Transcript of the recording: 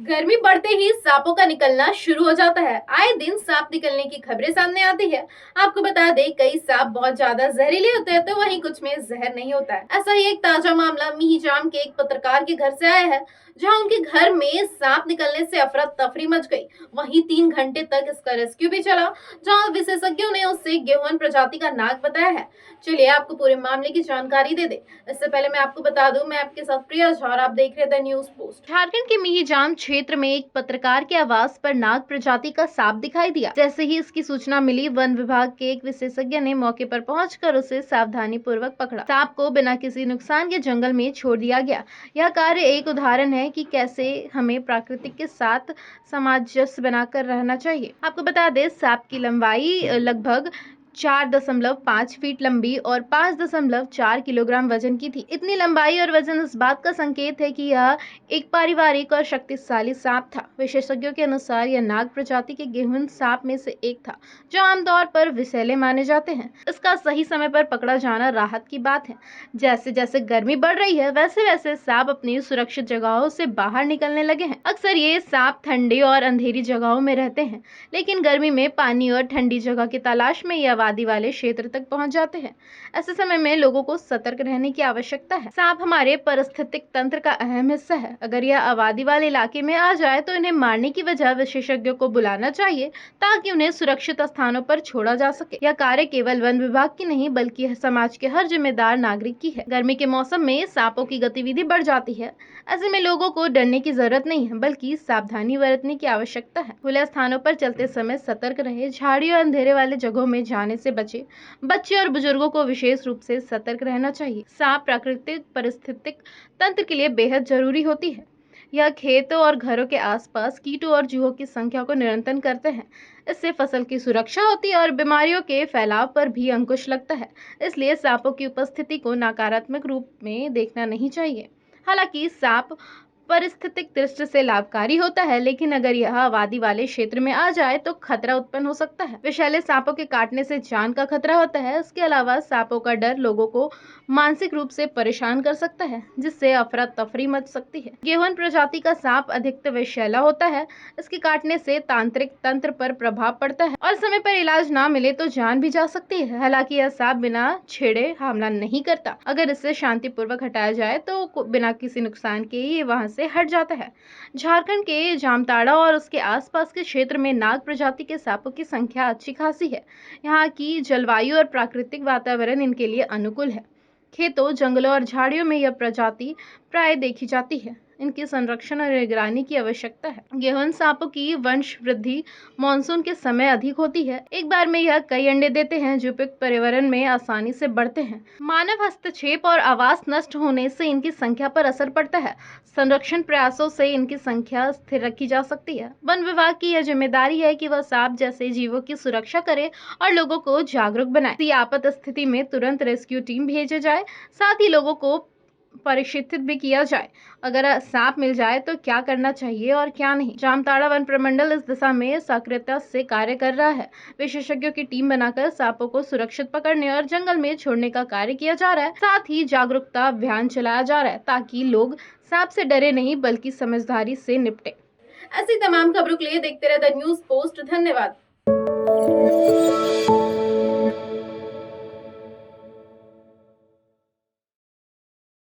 गर्मी बढ़ते ही सांपों का निकलना शुरू हो जाता है। आए दिन सांप निकलने की खबरें सामने आती है। आपको बता दें, कई सांप बहुत ज्यादा जहरीले होते हैं तो वहीं कुछ में जहर नहीं होता है। ऐसा ही एक ताजा मामला मीहिजाम के एक पत्रकार के घर से आया है, जहां उनके घर में सांप निकलने से अफरा तफरी मच गई। वहीं 3 घंटे तक इसका रेस्क्यू भी चला, जहां विशेषज्ञों ने उसे गेहून प्रजाति का नाग बताया है। चलिए आपको पूरे मामले की जानकारी दे दे। इससे पहले मैं आपको बता दूं, मैं आपके साथ प्रिया झा और आप देख रहे थे न्यूज पोस्ट। झारखंड के मीहिजाम क्षेत्र में एक पत्रकार के आवास पर नाग प्रजाति का सांप दिखाई दिया। जैसे ही इसकी सूचना मिली, वन विभाग के एक विशेषज्ञ ने मौके पर पहुंचकर उसे सावधानी पूर्वक पकड़ा। सांप को बिना किसी नुकसान के जंगल में छोड़ दिया गया। यह कार्य एक उदाहरण है कि कैसे हमें प्रकृति के साथ सामंजस्य बनाकर रहना चाहिए। आपको बता दें, सांप की लंबाई लगभग 4.5 फीट लंबी और 5.4 किलोग्राम वजन की थी। इतनी लंबाई और वजन इस बात का संकेत है कि यह एक पारिवारिक और शक्तिशाली सांप था। विशेषज्ञों के अनुसार यह नाग प्रजाति के गेहून सांप में से एक था, जो आमतौर पर विषैले माने जाते हैं। इसका सही समय पर पकड़ा जाना राहत की बात है। जैसे जैसे गर्मी बढ़ रही है, वैसे वैसे सांप अपनी सुरक्षित जगहों से बाहर निकलने लगे हैं। अक्सर ये सांप ठंडी और अंधेरी जगहों में रहते हैं, लेकिन गर्मी में पानी और ठंडी जगह की तलाश में ये आबादी वाले क्षेत्र तक पहुंच जाते हैं। ऐसे समय में लोगों को सतर्क रहने की आवश्यकता है। सांप हमारे पारिस्थितिक तंत्र का अहम हिस्सा है। अगर यह आबादी वाले इलाके में आ जाए तो इन्हें मारने की वजह विशेषज्ञों को बुलाना चाहिए, ताकि उन्हें सुरक्षित स्थानों पर छोड़ा जा सके। यह कार्य केवल वन विभाग की नहीं, बल्कि समाज के हर जिम्मेदार नागरिक की है। गर्मी के मौसम में सांपों की गतिविधि बढ़ जाती है। ऐसे में लोगों को डरने की जरूरत नहीं है, बल्कि सावधानी बरतने की आवश्यकता है। खुले स्थानों पर चलते समय सतर्क रहे, झाड़ी और अंधेरे वाले जगहों में जाने से बचे। बच्चे और बुजुर्गों को विशेष रूप से सतर्क रहना चाहिए। सांप प्राकृतिक पारिस्थितिक तंत्र के लिए बेहद जरूरी होती है। यह खेतों और घरों के आसपास कीटों और चूहों की संख्या को नियंत्रण करते हैं। इससे फसल की सुरक्षा होती है और बीमारियों के फैलाव पर भी अंकुश लगता है। इसलिए सांपों की उपस्थिति को नकारात्मक रूप में देखना नहीं चाहिए। हालांकि सांप पारिस्थितिक दृष्टि से लाभकारी होता है, लेकिन अगर यह आबादी वाले क्षेत्र में आ जाए तो खतरा उत्पन्न हो सकता है। विषैले सांपों के काटने से जान का खतरा होता है। इसके अलावा सांपों का डर लोगों को मानसिक रूप से परेशान कर सकता है, जिससे अफरा तफरी मच सकती है। गेहून प्रजाति का सांप अधिकतर विषैला होता है। इसके काटने से तांत्रिक तंत्र पर प्रभाव पड़ता है और समय पर इलाज ना मिले तो जान भी जा सकती है। हालांकि यह सांप बिना छेड़े हमला नहीं करता। अगर इसे शांतिपूर्वक हटाया जाए तो बिना किसी नुकसान के ही वहां से हट जाता है। झारखंड के जामताड़ा और उसके आसपास के क्षेत्र में नाग प्रजाति के सांपों की संख्या अच्छी खासी है। यहाँ की जलवायु और प्राकृतिक वातावरण इनके लिए अनुकूल है। खेतों, जंगलों और झाड़ियों में यह प्रजाति प्राय देखी जाती है। इनके संरक्षण और निगरानी की आवश्यकता है। गेहून सांपों की वंश वृद्धि मानसून के समय अधिक होती है। एक बार में यह कई अंडे देते हैं, जो उपयुक्त पर्यावरण में आसानी से बढ़ते हैं। मानव हस्तक्षेप और आवास नष्ट होने से इनकी संख्या पर असर पड़ता है। संरक्षण प्रयासों से इनकी संख्या स्थिर रखी जा सकती है। वन विभाग की यह जिम्मेदारी है कि वह सांप जैसे जीवों की सुरक्षा करे और लोगों को जागरूक बनाए। किसी आपात स्थिति में तुरंत रेस्क्यू टीम भेजे जाए, साथ ही लोगों को प्रशिक्षित भी किया जाए। अगर सांप मिल जाए तो क्या करना चाहिए और क्या नहीं। जामताड़ा वन प्रमंडल इस दिशा में सक्रियता से कार्य कर रहा है। विशेषज्ञों की टीम बनाकर सांपों को सुरक्षित पकड़ने और जंगल में छोड़ने का कार्य किया जा रहा है। साथ ही जागरूकता अभियान चलाया जा रहा है, ताकि लोग सांप से डरे नहीं, बल्कि समझदारी से निपटे। ऐसी तमाम खबरों के लिए देखते रहे द न्यूज पोस्ट। धन्यवाद।